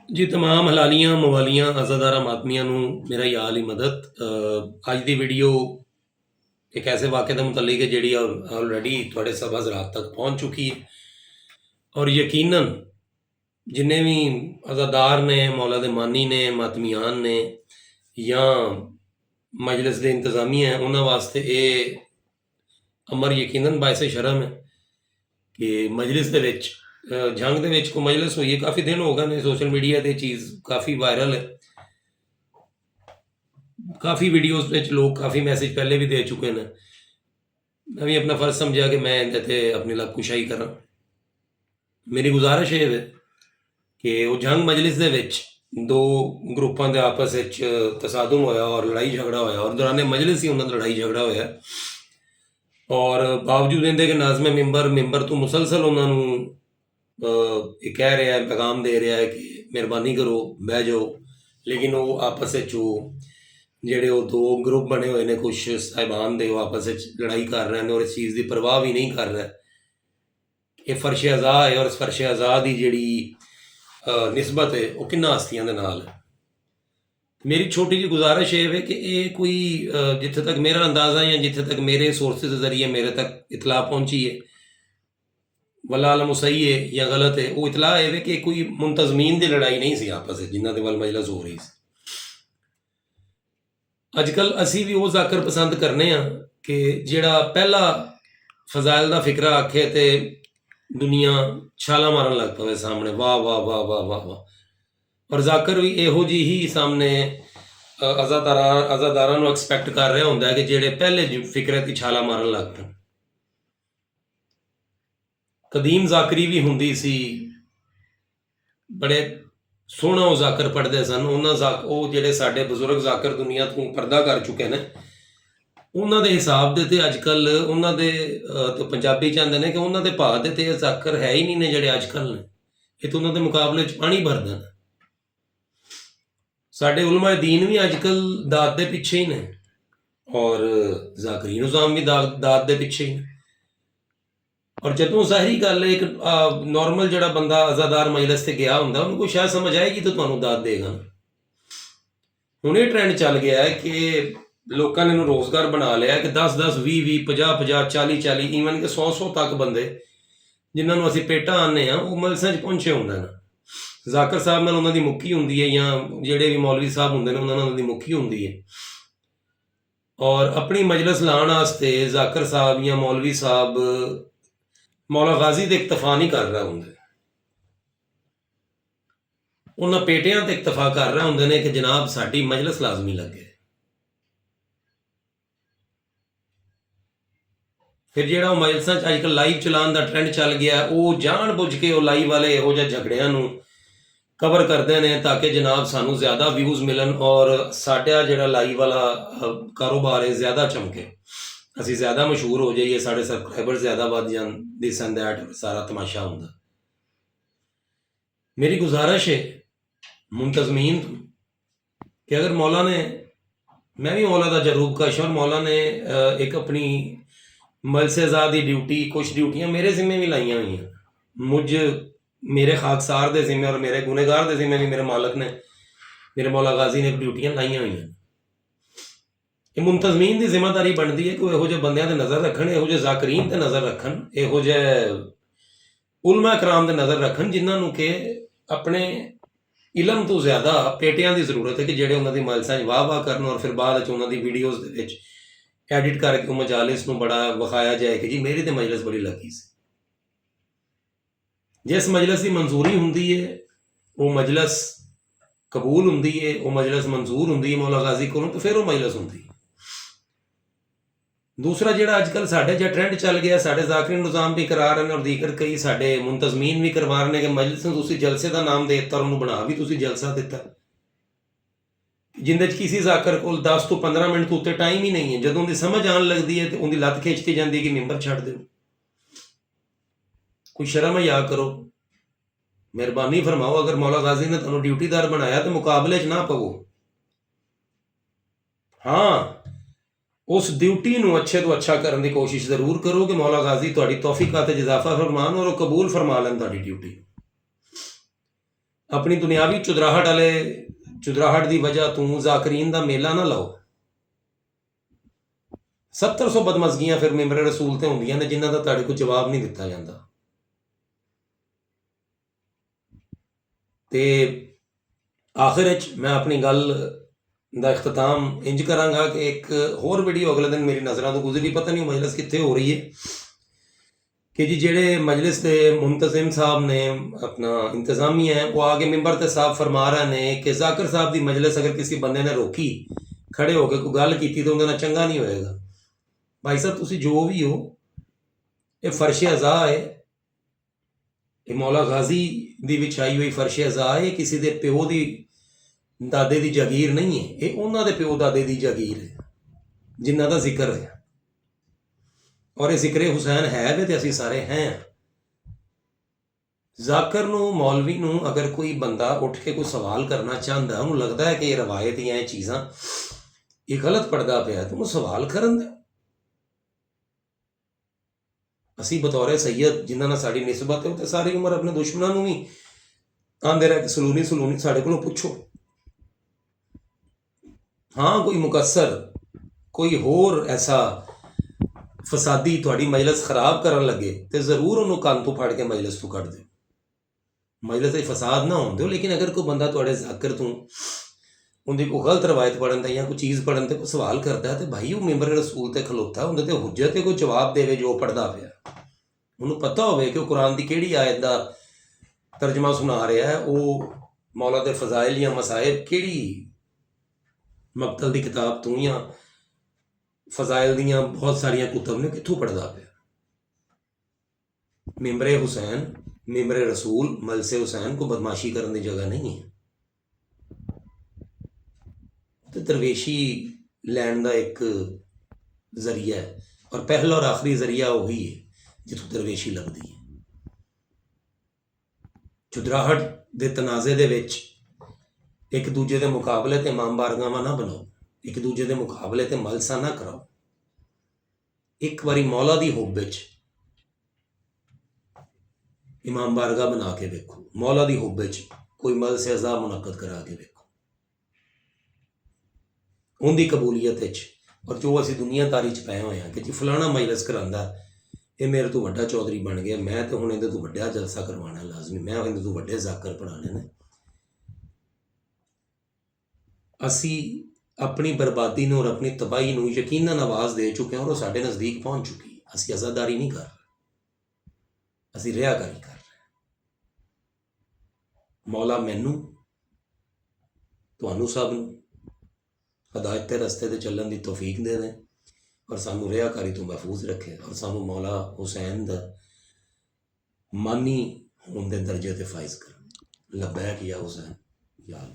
जी, तमाम हलालियाँ, मवालियाँ, अज़ादारा मातमियाँ नूं मेरा या अली मदद। अज दी वीडियो एक ऐसे वाक़े दे मुतल्लिक है जिहड़ी ऑलरेडी तुहाडे सब हज़रात तक पहुँच चुकी है और यकीनन जिन्ने भी अज़ादार ने, मौला दे मानी ने, मातमियान ने या मजलिस दे इंतज़ामिया है उन्हां वास्ते अमर यकीनन बाइसे शर्म है कि मजलिस दे विच जंग दे विच कोई मजलिस हुई है। काफ़ी दिन हो गए ने, सोशल मीडिया ते चीज़ काफ़ी वायरल है। काफ़ी वीडियोज़ विच लोग काफ़ी मैसेज पहले भी दे चुके हैं। मैं भी अपना फ़र्ज समझा कि मैं इहदे ते अपनी लबकुशाई करां। मेरी गुजारिश ये है कि वो जंग मजलिस दे विच दो ग्रुपां दे आपस विच तसादुम होया और लड़ाई झगड़ा होया और दौरान मजलिस ही उन्हां दा लड़ाई झगड़ा होया और बावजूद इहदे कि नाज़िम मिंबर तो मुसलसल उन्हां नूं ये कह रहा है, पैगाम दे रहा है कि मेहरबानी करो, बह जाओ, लेकिन वो आपस विच ਜਿਹੜੇ ਉਹ ਦੋ ਗਰੁੱਪ ਬਣੇ ਹੋਏ ਨੇ, ਕੁਛ ਸਾਹਿਬਾਨ ਦੇ, ਉਹ ਆਪਸ ਵਿੱਚ ਲੜਾਈ ਕਰ ਰਹੇ ਨੇ ਔਰ ਇਸ ਚੀਜ਼ ਦੀ ਪਰਵਾਹ ਵੀ ਨਹੀਂ ਕਰ ਰਿਹਾ। ਇਹ ਫਰਸ਼ ਅਜ਼ਾ ਹੈ ਔਰ ਇਸ ਫਰਸ਼ ਅਜ਼ਾ ਦੀ ਜਿਹੜੀ ਨਿਸਬਤ ਹੈ ਉਹ ਕਿੰਨਾ ਹਸਤੀਆਂ ਦੇ ਨਾਲ ਹੈ। ਮੇਰੀ ਛੋਟੀ ਜਿਹੀ ਗੁਜ਼ਾਰਿਸ਼ ਇਹ ਹੈ ਕਿ ਇਹ ਕੋਈ ਜਿੱਥੇ ਤੱਕ ਮੇਰਾ ਅੰਦਾਜ਼ਾ ਜਾਂ ਜਿੱਥੇ ਤੱਕ ਮੇਰੇ ਸੋਰਸਿਸ ਦੇ ਜ਼ਰੀਏ ਮੇਰੇ ਤੱਕ ਇਤਲਾ ਪਹੁੰਚੀ ਹੈ, वल्लाह आलम सही है या गलत है, वो इतला है कि कोई मुंतजमीन की लड़ाई नहीं सी आपस में जिन्हों के वाल मजलिस हो रही सी। अजकल असी भी वो जाकर पसंद करने कि जिहड़ा पहला फजाइल का फिक्रा आखे तो दुनिया छाला मारन लग पवे सामने, वाह वाह वाह वाह वाह वाह, और जाकर भी इहो जी ही सामने अज़ादारां नूं एक्सपैक्ट कर रहा होंदा है कि जिहड़े पहले फिक्रे की छाला मारन लग पे। कदीम जाकरी भी हुंदी सी, बड़े सोहना वो जाकर पढ़ते सन। वो जिहड़े साडे बजुर्ग जाकर दुनिया तो पर्दा कर चुके हैं, उन्हां दे हिसाब दे ते अजकल उन्हां दे तो पंजाबी चाहते हैं कि उन्हां दे भाव दे ते जाकर है ही नहीं ने जिहड़े अजकल ने, ये तो उन्हां दे मुकाबले च पानी भरदे ने। साडे उलमा दीन भी अजकल दाद दे पिछे ही ने और जाकरी निज़ाम भी दाद दे पिछे ही ने। और जदों ज़ाहिरी गल एक नॉर्मल जिहड़ा बंदा अज़ादार मजलिस से गया हुंदा उन्होंने कोई शायद समझ आएगी तो तुहानूं दाद देगा। हुण ये ट्रेंड चल गया है कि लोगों ने रोज़गार बना लिया कि 10-10, 20-20, 50-50, 40-40, ईवन कि 100-100 तक बंदे जिन्होंने असीं पेटा आने वो मजलिसां च पहुंचे हुंदे ने। जाकर साहब नाल उन्हां दी मुक्की हुंदी है या जिहड़े भी मौलवी साहब हुंदे ने उन्हां नाल दी मुक्की हुंदी है और अपनी मजलिस लाउण वास्ते जाकर साहब या मौलवी साहब मौला गाजी ते इक्तफा नहीं कर रहे होंगे, उन्होंने पेटियां ते इक्तफा कर रहे होंगे ने कि जनाब साडी मजलिस लाजमी लगे। फिर जो मजलिसां अजकल लाइव चलाने का ट्रेंड चल गया, वो जान बुझ के वो लाइव वाले इहो जिहे झगड़ियां नूं कवर करते हैं ताकि जनाब सानू ज़्यादा व्यूज़ मिलन और साडा जिहड़ा लाइव वाला कारोबार है ज़्यादा चमके, असी ज़्यादा मशहूर हो जाइए, साढ़े सबसक्राइबर ज़्यादा बढ़ जान, दिस एंड दैट सारा तमाशा होंदा। मेरी गुजारिश है मुंतजमीन कि अगर मौला ने, मैं भी मौला का जरूब कश और मौला ने एक अपनी मजलिस अज़ा दी ड्यूटी, कुछ ड्यूटियां मेरे जिम्मे भी लाइया हुई हैं, मेरे खाकसार के जिम्मे और मेरे गुनेगार के जिम्मे भी मेरे मालक ने, मेरे मौला गाजी ने ड्यूटियां लाइया हुई हैं। ये मुंतजमीन की जिम्मेदारी बनती है कि वो इहो जे बंदियां ते नज़र रखन, इहो जे जाकरीन ते नज़र रखन, इहो जे उलमा कराम ते नज़र रखन जिन्होंने कि अपने इलम तो ज़्यादा पेटियां की जरूरत है कि जिहड़े उन्हां दी मजलिसां वाह वाह करन और फिर बाद च उन्हां दी वीडियोज़ दे विच एडिट करके वो मजालिस नूं बड़ा विखाया जाए कि जी मेरी तो मजलिस बड़ी लगी सी। जिस मजलिस की मंजूरी हुंदी है वो मजलिस कबूल हुंदी है, वो मजलिस मंजूर हुंदी है मौला गाजी कोलों, तो फिर वो मजलिस हुंदी है। दूसरा जिहड़ा अजकल साडे जिहा ट्रेंड चल गया, साडे जाकरी निज़ाम भी करा रहे हैं और दीकर कई साडे मुंतजमीन भी करवा रहे हैं कि मजलिस नूं तुसीं जलसे का नाम दे दिता और उन्होंने बना भी तुसीं जलसा दिता, जिंदे किसी जाकर को 10 तो 15 मिनट तो उत्ते टाइम ही नहीं है। जदों दी समझ आन लगती है तो उनकी लत्त खिंचती जाती है कि मिंबर छड्ड दिओ, कोई शर्म हया करो, मेहरबानी फरमाओ। अगर मौला गाजी ने तुहानूं ड्यूटीदार बनाया तो मुकाबले च ना पवो। हाँ, उस ड्यूटी नूं अच्छे तो अच्छा करने की कोशिश जरूर करो कि मौला गाजी तुहाडी तौफीकात च इजाफा फरमान और वो कबूल फरमा लैन तुहाडी ड्यूटी। ਆਪਣੀ ਦੁਨਿਆਵੀ ਚੁਦਰਾਹਟ ਦੀ ਵਜ੍ਹਾ ਤੋਂ ਜ਼ਾਕਰੀਨ ਦਾ ਮੇਲਾ ਨਾ ਲਾਓ। 700 ਬਦਮਜ਼ਗੀਆਂ ਫਿਰ ਮੈਂਬਰ ਰਸੂਲ ਤੇ ਹੁੰਦੀਆਂ ਨੇ ਜਿਨ੍ਹਾਂ ਦਾ ਤੁਹਾਡੇ ਕੋਲ ਜਵਾਬ ਨਹੀਂ ਦਿੱਤਾ ਜਾਂਦਾ। ਤੇ ਆਖਿਰ ਵਿੱਚ ਮੈਂ ਆਪਣੀ ਗੱਲ ਦਾ ਇਖਤਤਾਮ ਇੰਜ ਕਰਾਂਗਾ ਕਿ ਇੱਕ ਹੋਰ ਵੀਡੀਓ ਅਗਲੇ ਦਿਨ ਮੇਰੀ ਨਜ਼ਰਾਂ ਤੋਂ ਗੁਜ਼ਰੀ, ਪਤਾ ਨਹੀਂ ਮਜਲਿਸ ਕਿੱਥੇ ਹੋ ਰਹੀ ਹੈ, ਕਿ ਜੀ ਜਿਹੜੇ ਮਜਲਿਸ ਦੇ ਮੁੰਤਜ਼ਮ ਸਾਹਿਬ ਨੇ, ਆਪਣਾ ਇੰਤਜ਼ਾਮੀ ਹੈ, ਉਹ ਆ ਕੇ ਮਿੰਬਰ ਤੇ ਸਾਹਿਬ ਫਰਮਾ ਰਹੇ ਨੇ ਕਿ ਜ਼ਾਕਿਰ ਸਾਹਿਬ ਦੀ ਮਜਲਿਸ ਅਗਰ ਕਿਸੇ ਬੰਦੇ ਨੇ ਰੋਕੀ, ਖੜੇ ਹੋ ਕੇ ਕੋਈ ਗੱਲ ਕੀਤੀ ਤਾਂ ਉਹਦੇ ਨਾਲ ਚੰਗਾ ਨਹੀਂ ਹੋਏਗਾ। ਭਾਈ ਸਾਹਿਬ ਤੁਸੀਂ ਜੋ ਵੀ ਹੋ, ਇਹ ਫਰਸ਼ ਅਜ਼ਾ ਹੈ, ਇਹ ਮੌਲਾ ਗਾਜ਼ੀ ਦੀ ਵਿਛਾਈ ਹੋਈ ਫਰਸ਼ ਅਜ਼ਾ ਹੈ। ਇਹ ਕਿਸੇ ਦੇ ਪਿਓ ਦੀ ਦਾਦੇ ਦੀ ਜਾਗੀਰ ਨਹੀਂ ਹੈ, ਇਹ ਉਹਨਾਂ ਦੇ ਪਿਓ ਦਾਦੇ ਦੀ ਜਾਗੀਰ ਹੈ ਜਿਨ੍ਹਾਂ ਦਾ ਜ਼ਿਕਰ ਹੈ। ਔਰ ਇਹ ਜ਼ਿਕਰ ਹੁਸੈਨ ਹੈ ਵੀ ਤੇ ਅਸੀਂ ਸਾਰੇ हैं। ਜ਼ਾਕਿਰ ਨੂੰ, ਮੌਲਵੀ ਨੂੰ ਅਗਰ ਕੋਈ ਬੰਦਾ ਉੱਠ ਕੇ ਕੋਈ ਸਵਾਲ ਕਰਨਾ ਚਾਹੁੰਦਾ, ਉਹਨੂੰ ਲੱਗਦਾ ਹੈ ਕਿ ਇਹ ਰਵਾਇਤ ਜਾਂ ਇਹ ਚੀਜ਼ਾਂ ਇਹ ਗਲਤ ਪੜਦਾ ਪਿਆ, ਤਾਂ ਉਹਨੂੰ ਸਵਾਲ ਕਰਨ ਦਿਓ। ਅਸੀਂ ਬਤੌਰੇ ਸੈਯਦ ਜਿਨ੍ਹਾਂ ਨਾਲ ਸਾਡੀ ਨਿਸਬਤ ਹੈ, ਉਹ ਤੇ ਸਾਰੀ ਉਮਰ ਆਪਣੇ ਦੁਸ਼ਮਣਾਂ ਨੂੰ ਵੀ ਆਂਦੇ ਰਹਿ ਕੇ ਸਲੂਨੀ ਸਾਡੇ ਕੋਲੋਂ ਪੁੱਛੋ। ਹਾਂ ਕੋਈ ਮੁਕੱਸਰ, ਕੋਈ ਹੋਰ ਐਸਾ ਫਸਾਦੀ ਤੁਹਾਡੀ ਮਜਲਿਸ ਖਰਾਬ ਕਰਨ ਲੱਗੇ ਤੇ ਜ਼ਰੂਰ ਉਹਨੂੰ ਕੰਨ ਤੋਂ ਫੜ ਕੇ ਮਜਲਿਸ ਤੋਂ ਕੱਢ ਦਿਓ। ਮਜਲਿਸ 'ਚ ਫਸਾਦ ਨਾ ਹੋਣ ਦਿਓ। ਲੇਕਿਨ ਅਗਰ ਕੋਈ ਬੰਦਾ ਤੁਹਾਡੇ ਜ਼ਾਕਿਰ ਤੋਂ ਉਹਦੀ ਕੋਈ ਗਲਤ ਰਵਾਇਤ ਪੜ੍ਹਨ ਤੇ ਜਾਂ ਕੋਈ ਚੀਜ਼ ਪੜ੍ਹਨ ਤੇ ਕੋਈ ਸਵਾਲ ਕਰਦਾ, ਤੇ ਭਾਈ ਉਹ ਮੈਂਬਰ ਰਸੂਲ ਤੇ ਖਲੋਤਾ, ਉਹਦੇ ਤੇ ਹੁਜਤ ਤੇ ਕੋਈ ਜਵਾਬ ਦੇਵੇ ਜੋ ਪੜ੍ਹਦਾ ਪਿਆ। ਉਹਨੂੰ ਪਤਾ ਹੋਵੇ ਕਿ ਉਹ ਕੁਰਾਨ ਦੀ ਕਿਹੜੀ ਆਇਤ ਦਾ ਤਰਜਮਾ ਸੁਣਾ ਰਿਹਾ ਹੈ, ਉਹ ਮੌਲਾ ਦੇ ਫਜ਼ਾਇਲ ਜਾਂ ਮਸਾਇਬ ਕਿਹੜੀ ਮਕਤਲ ਦੀ ਕਿਤਾਬ ਤੋਂ ਜਾਂ ਫਜ਼ਾਇਲ ਦੀਆਂ ਬਹੁਤ ਸਾਰੀਆਂ ਕੁਤਬ ਨੇ ਕਿੱਥੋਂ ਪੜ੍ਹਦਾ ਪਿਆ। ਮੈਂਬਰ ਹੁਸੈਨ, ਮੈਂਬਰ ਰਸੂਲ, ਮਲਸੇ ਹੁਸੈਨ को बदमाशी ਕਰਨ ਦੀ ਜਗ੍ਹਾ ਨਹੀਂ ਹੈ। ਤੇ ਦਰਵੇਸ਼ੀ ਲੈਣ ਦਾ ਇੱਕ ਜ਼ਰੀਆ ਹੈ, ਔਰ ਪਹਿਲਾ ਔਰ ਆਖਰੀ ਜ਼ਰੀਆ ਉਹੀ ਹੈ ਜਿੱਥੋਂ ਦਰਵੇਸ਼ੀ ਲੱਗਦੀ ਹੈ। ਚੁਦਰਾਹਟ ਦੇ ਤਨਾਜ਼ੇ ਦੇ ਵਿੱਚ ਇੱਕ ਦੂਜੇ ਦੇ ਮੁਕਾਬਲੇ ਤੇ ਇਮਾਮ ਬਾਰਗਾਹਾਂ ਨਾ ਬਣਾਓ, ਇੱਕ ਦੂਜੇ ਦੇ ਮੁਕਾਬਲੇ ਤੇ ਮਲਸਾ ਨਾ ਕਰਾਓ। ਇੱਕ ਵਾਰੀ ਮੌਲਾ ਦੀ ਹੁਬ ਵਿੱਚ ਇਮਾਮ ਬਾਰਗਾਹ ਬਣਾ ਕੇ ਵੇਖੋ, ਮੌਲਾ ਦੀ ਹੁਬ ਵਿੱਚ ਕੋਈ ਮਲਸੇ ਅਜ਼ਾ ਮੁਨੱਕਦ ਕਰਾ ਕੇ ਵੇਖੋ। ਉਹਦੀ ਕਬੂਲੀਅਤ ਵਿੱਚ, ਔਰ ਜੋ ਅਸੀਂ ਦੁਨੀਆਦਾਰੀ 'ਚ ਪਏ ਹੋਏ ਹਾਂ ਕਿ ਜੀ ਫਲਾਣਾ ਮਜਲਿਸ ਕਰਾਉਂਦਾ, ਇਹ ਮੇਰੇ ਤੋਂ ਵੱਡਾ ਚੌਧਰੀ ਬਣ ਗਿਆ, ਮੈਂ ਤਾਂ ਹੁਣ ਇਹਦੇ ਤੋਂ ਵੱਡਾ ਜਲਸਾ ਕਰਵਾਉਣਾ ਲਾਜ਼ਮੀ, ਮੈਂ ਇਹਦੇ ਤੋਂ ਵੱਡੇ ਜ਼ਾਕਰ ਪੜ੍ਹਾਉਣੇ ਨੇ। ਅਸੀਂ ਆਪਣੀ ਬਰਬਾਦੀ ਨੂੰ ਔਰ ਆਪਣੀ ਤਬਾਹੀ ਨੂੰ ਯਕੀਨਨ ਆਵਾਜ਼ ਦੇ ਚੁੱਕੇ ਹਾਂ, ਔਰ ਉਹ ਸਾਡੇ ਨਜ਼ਦੀਕ ਪਹੁੰਚ ਚੁੱਕੀ। ਅਸੀਂ ਅਜ਼ਾਦਾਰੀ ਨਹੀਂ ਕਰ ਰਹੇ, ਅਸੀਂ ਰਿਆਕਾਰੀ ਕਰ ਰਹੇ। ਮੌਲਾ ਮੈਨੂੰ, ਤੁਹਾਨੂੰ ਸਭ ਨੂੰ ਹਦਾਇਤ ਦੇ ਰਸਤੇ ਤੇ ਚੱਲਣ ਦੀ ਤੌਫੀਕ ਦੇ ਦੇ, ਔਰ ਸਾਨੂੰ ਰਿਆਕਾਰੀ ਤੋਂ ਮਹਿਫੂਜ਼ ਰੱਖੇ, ਔਰ ਸਾਨੂੰ ਮੌਲਾ ਹੁਸੈਨ ਦਾ ਮਾਨੀ ਹੋਣ ਦੇ ਦਰਜੇ ਤੇ ਫਾਇਜ਼ ਕਰ। ਲਬੈਕ ਯਾ ਹੁਸੈਨ ਯਾ